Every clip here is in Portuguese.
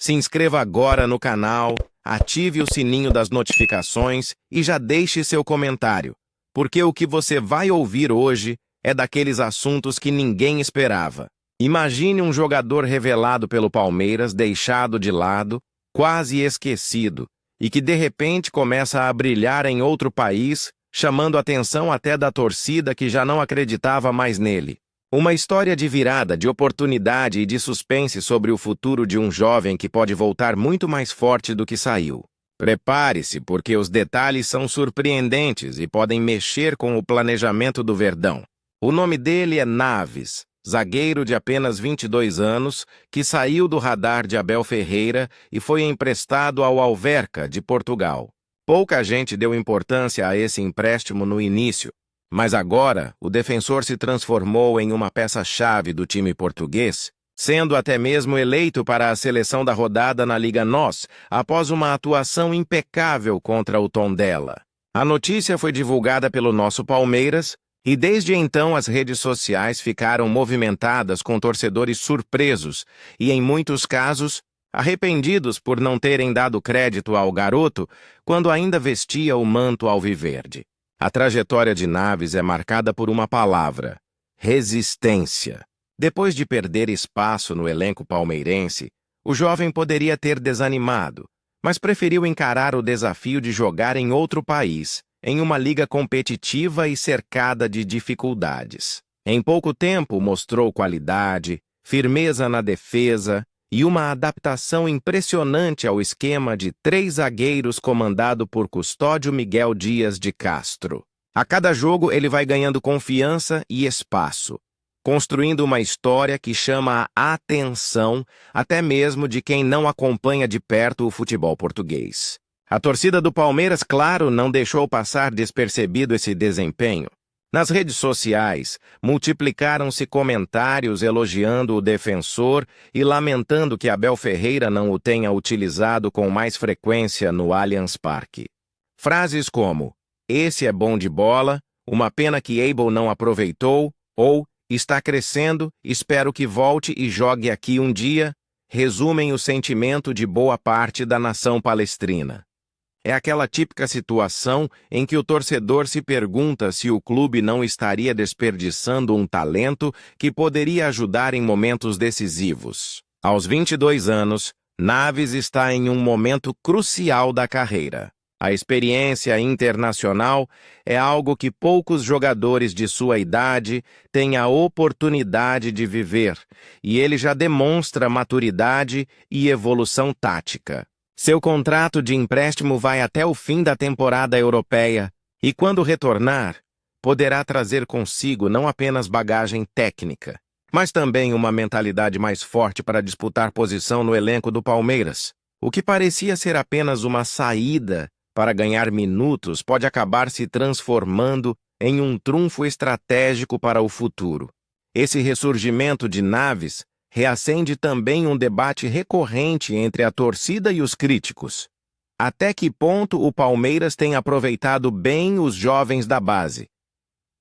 Se inscreva agora no canal, ative o sininho das notificações e já deixe seu comentário, porque o que você vai ouvir hoje é daqueles assuntos que ninguém esperava. Imagine um jogador revelado pelo Palmeiras, deixado de lado, quase esquecido, e que de repente começa a brilhar em outro país, chamando a atenção até da torcida que já não acreditava mais nele. Uma história de virada, de oportunidade e de suspense sobre o futuro de um jovem que pode voltar muito mais forte do que saiu. Prepare-se, porque os detalhes são surpreendentes e podem mexer com o planejamento do Verdão. O nome dele é Naves, zagueiro de apenas 22 anos, que saiu do radar de Abel Ferreira e foi emprestado ao Alverca, de Portugal. Pouca gente deu importância a esse empréstimo no início, mas agora o defensor se transformou em uma peça-chave do time português, sendo até mesmo eleito para a seleção da rodada na Liga NOS, após uma atuação impecável contra o Tondela. A notícia foi divulgada pelo nosso Palmeiras, e desde então as redes sociais ficaram movimentadas com torcedores surpresos e, em muitos casos, arrependidos por não terem dado crédito ao garoto quando ainda vestia o manto alviverde. A trajetória de Naves é marcada por uma palavra: resistência. Depois de perder espaço no elenco palmeirense, o jovem poderia ter desanimado, mas preferiu encarar o desafio de jogar em outro país, em uma liga competitiva e cercada de dificuldades. Em pouco tempo mostrou qualidade, firmeza na defesa e uma adaptação impressionante ao esquema de 3 zagueiros comandado por Custódio Miguel Dias de Castro. A cada jogo ele vai ganhando confiança e espaço, construindo uma história que chama a atenção até mesmo de quem não acompanha de perto o futebol português. A torcida do Palmeiras, claro, não deixou passar despercebido esse desempenho. Nas redes sociais, multiplicaram-se comentários elogiando o defensor e lamentando que Abel Ferreira não o tenha utilizado com mais frequência no Allianz Parque. Frases como: "Esse é bom de bola", "Uma pena que Abel não aproveitou", ou "Está crescendo, espero que volte e jogue aqui um dia", resumem o sentimento de boa parte da nação palestrina. É aquela típica situação em que o torcedor se pergunta se o clube não estaria desperdiçando um talento que poderia ajudar em momentos decisivos. Aos 22 anos, Naves está em um momento crucial da carreira. A experiência internacional é algo que poucos jogadores de sua idade têm a oportunidade de viver, e ele já demonstra maturidade e evolução tática. Seu contrato de empréstimo vai até o fim da temporada europeia e, quando retornar, poderá trazer consigo não apenas bagagem técnica, mas também uma mentalidade mais forte para disputar posição no elenco do Palmeiras. O que parecia ser apenas uma saída para ganhar minutos pode acabar se transformando em um trunfo estratégico para o futuro. Esse ressurgimento de Naves reacende também um debate recorrente entre a torcida e os críticos. Até que ponto o Palmeiras tem aproveitado bem os jovens da base?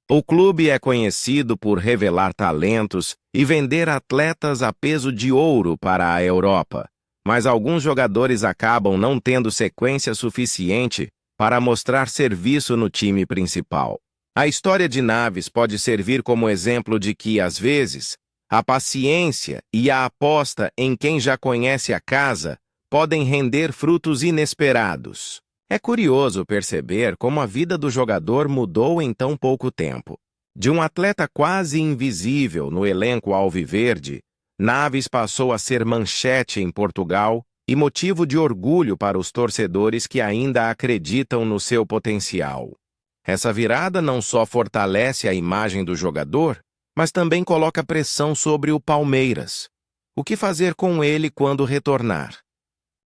O clube é conhecido por revelar talentos e vender atletas a peso de ouro para a Europa, mas alguns jogadores acabam não tendo sequência suficiente para mostrar serviço no time principal. A história de Naves pode servir como exemplo de que, às vezes, a paciência e a aposta em quem já conhece a casa podem render frutos inesperados. É curioso perceber como a vida do jogador mudou em tão pouco tempo. De um atleta quase invisível no elenco alviverde, Naves passou a ser manchete em Portugal e motivo de orgulho para os torcedores que ainda acreditam no seu potencial. Essa virada não só fortalece a imagem do jogador, mas também coloca pressão sobre o Palmeiras. O que fazer com ele quando retornar?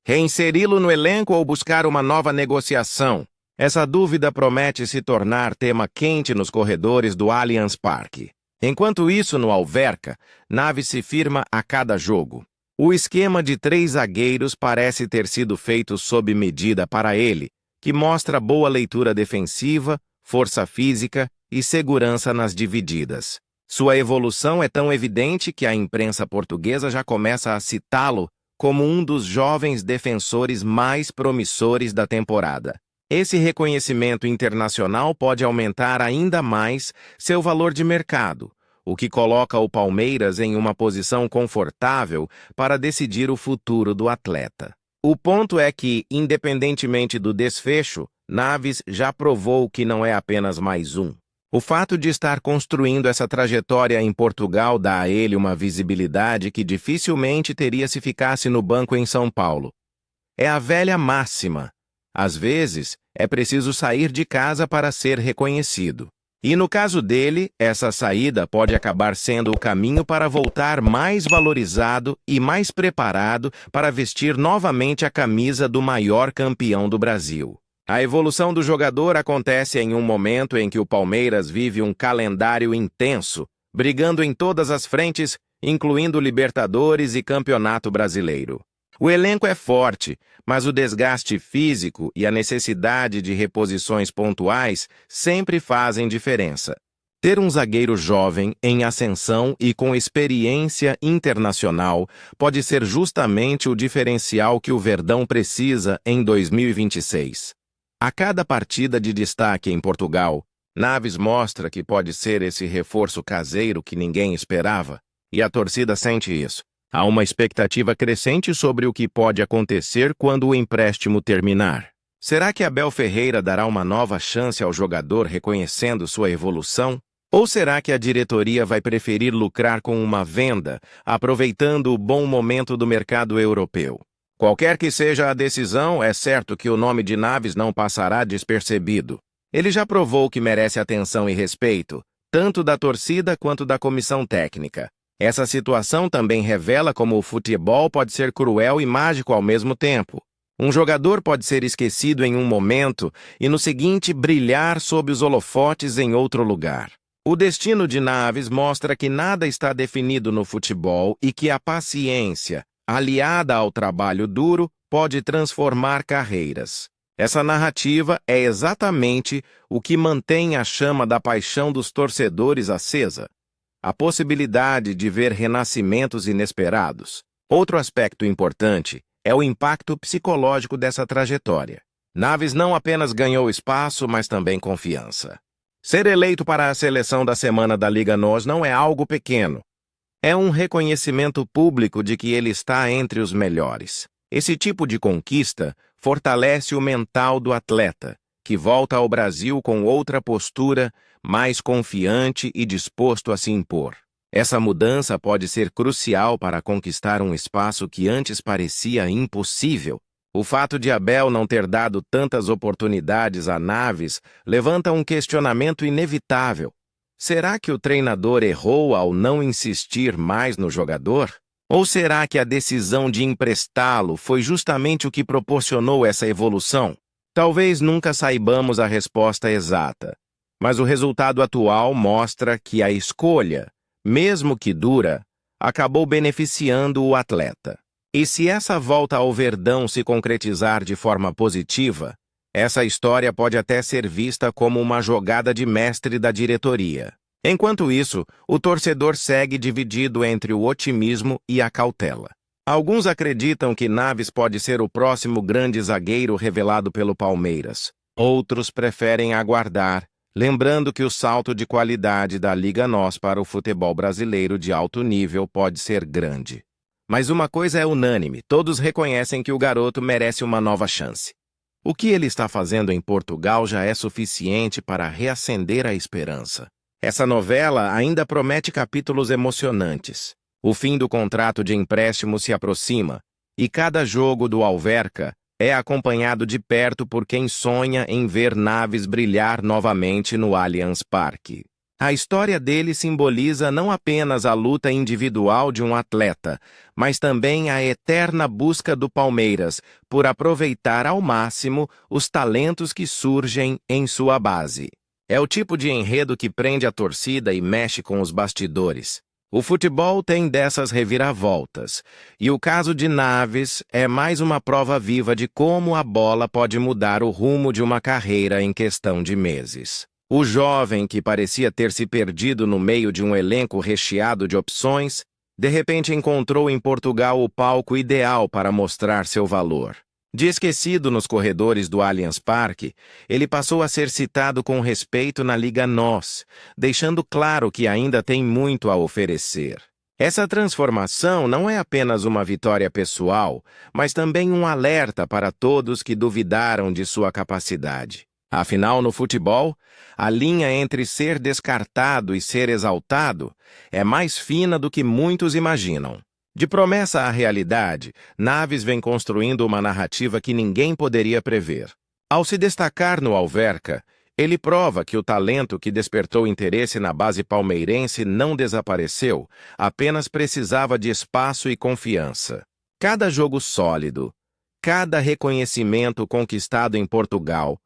Reinseri-lo no elenco ou buscar uma nova negociação? Essa dúvida promete se tornar tema quente nos corredores do Allianz Parque. Enquanto isso, no Alverca, Naves se firma a cada jogo. O esquema de 3 zagueiros parece ter sido feito sob medida para ele, que mostra boa leitura defensiva, força física e segurança nas divididas. Sua evolução é tão evidente que a imprensa portuguesa já começa a citá-lo como um dos jovens defensores mais promissores da temporada. Esse reconhecimento internacional pode aumentar ainda mais seu valor de mercado, o que coloca o Palmeiras em uma posição confortável para decidir o futuro do atleta. O ponto é que, independentemente do desfecho, Naves já provou que não é apenas mais um. O fato de estar construindo essa trajetória em Portugal dá a ele uma visibilidade que dificilmente teria se ficasse no banco em São Paulo. É a velha máxima. Às vezes, é preciso sair de casa para ser reconhecido. E no caso dele, essa saída pode acabar sendo o caminho para voltar mais valorizado e mais preparado para vestir novamente a camisa do maior campeão do Brasil. A evolução do jogador acontece em um momento em que o Palmeiras vive um calendário intenso, brigando em todas as frentes, incluindo Libertadores e Campeonato Brasileiro. O elenco é forte, mas o desgaste físico e a necessidade de reposições pontuais sempre fazem diferença. Ter um zagueiro jovem, em ascensão e com experiência internacional pode ser justamente o diferencial que o Verdão precisa em 2026. A cada partida de destaque em Portugal, Naves mostra que pode ser esse reforço caseiro que ninguém esperava, e a torcida sente isso. Há uma expectativa crescente sobre o que pode acontecer quando o empréstimo terminar. Será que Abel Ferreira dará uma nova chance ao jogador reconhecendo sua evolução? Ou será que a diretoria vai preferir lucrar com uma venda, aproveitando o bom momento do mercado europeu? Qualquer que seja a decisão, é certo que o nome de Naves não passará despercebido. Ele já provou que merece atenção e respeito, tanto da torcida quanto da comissão técnica. Essa situação também revela como o futebol pode ser cruel e mágico ao mesmo tempo. Um jogador pode ser esquecido em um momento e no seguinte brilhar sob os holofotes em outro lugar. O destino de Naves mostra que nada está definido no futebol e que a paciência, aliada ao trabalho duro, pode transformar carreiras. Essa narrativa é exatamente o que mantém a chama da paixão dos torcedores acesa. A possibilidade de ver renascimentos inesperados. Outro aspecto importante é o impacto psicológico dessa trajetória. Naves não apenas ganhou espaço, mas também confiança. Ser eleito para a seleção da semana da Liga NOS não é algo pequeno. É um reconhecimento público de que ele está entre os melhores. Esse tipo de conquista fortalece o mental do atleta, que volta ao Brasil com outra postura, mais confiante e disposto a se impor. Essa mudança pode ser crucial para conquistar um espaço que antes parecia impossível. O fato de Abel não ter dado tantas oportunidades a Naves levanta um questionamento inevitável. Será que o treinador errou ao não insistir mais no jogador? Ou será que a decisão de emprestá-lo foi justamente o que proporcionou essa evolução? Talvez nunca saibamos a resposta exata, mas o resultado atual mostra que a escolha, mesmo que dura, acabou beneficiando o atleta. E se essa volta ao Verdão se concretizar de forma positiva, essa história pode até ser vista como uma jogada de mestre da diretoria. Enquanto isso, o torcedor segue dividido entre o otimismo e a cautela. Alguns acreditam que Naves pode ser o próximo grande zagueiro revelado pelo Palmeiras. Outros preferem aguardar, lembrando que o salto de qualidade da Liga NOS para o futebol brasileiro de alto nível pode ser grande. Mas uma coisa é unânime, todos reconhecem que o garoto merece uma nova chance. O que ele está fazendo em Portugal já é suficiente para reacender a esperança. Essa novela ainda promete capítulos emocionantes. O fim do contrato de empréstimo se aproxima, e cada jogo do Alverca é acompanhado de perto por quem sonha em ver Naves brilhar novamente no Allianz Parque. A história dele simboliza não apenas a luta individual de um atleta, mas também a eterna busca do Palmeiras por aproveitar ao máximo os talentos que surgem em sua base. É o tipo de enredo que prende a torcida e mexe com os bastidores. O futebol tem dessas reviravoltas, e o caso de Naves é mais uma prova viva de como a bola pode mudar o rumo de uma carreira em questão de meses. O jovem que parecia ter se perdido no meio de um elenco recheado de opções, de repente encontrou em Portugal o palco ideal para mostrar seu valor. De esquecido nos corredores do Allianz Parque, ele passou a ser citado com respeito na Liga NOS, deixando claro que ainda tem muito a oferecer. Essa transformação não é apenas uma vitória pessoal, mas também um alerta para todos que duvidaram de sua capacidade. Afinal, no futebol, a linha entre ser descartado e ser exaltado é mais fina do que muitos imaginam. De promessa à realidade, Naves vem construindo uma narrativa que ninguém poderia prever. Ao se destacar no Alverca, ele prova que o talento que despertou interesse na base palmeirense não desapareceu, apenas precisava de espaço e confiança. Cada jogo sólido, cada reconhecimento conquistado em Portugal,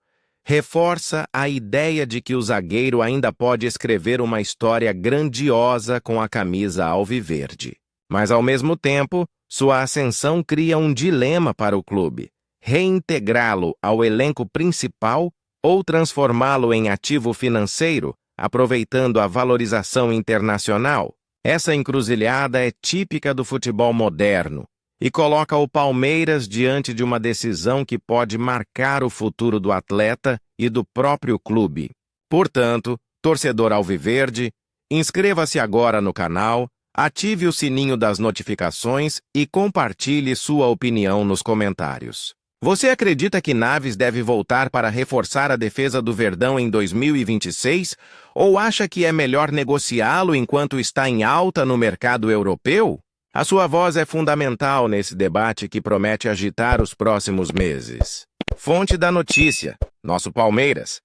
reforça a ideia de que o zagueiro ainda pode escrever uma história grandiosa com a camisa alviverde. Mas, ao mesmo tempo, sua ascensão cria um dilema para o clube: reintegrá-lo ao elenco principal ou transformá-lo em ativo financeiro, aproveitando a valorização internacional. Essa encruzilhada é típica do futebol moderno e coloca o Palmeiras diante de uma decisão que pode marcar o futuro do atleta e do próprio clube. Portanto, torcedor alviverde, inscreva-se agora no canal, ative o sininho das notificações e compartilhe sua opinião nos comentários. Você acredita que Naves deve voltar para reforçar a defesa do Verdão em 2026? Ou acha que é melhor negociá-lo enquanto está em alta no mercado europeu? A sua voz é fundamental nesse debate que promete agitar os próximos meses. Fonte da notícia: Nosso Palmeiras.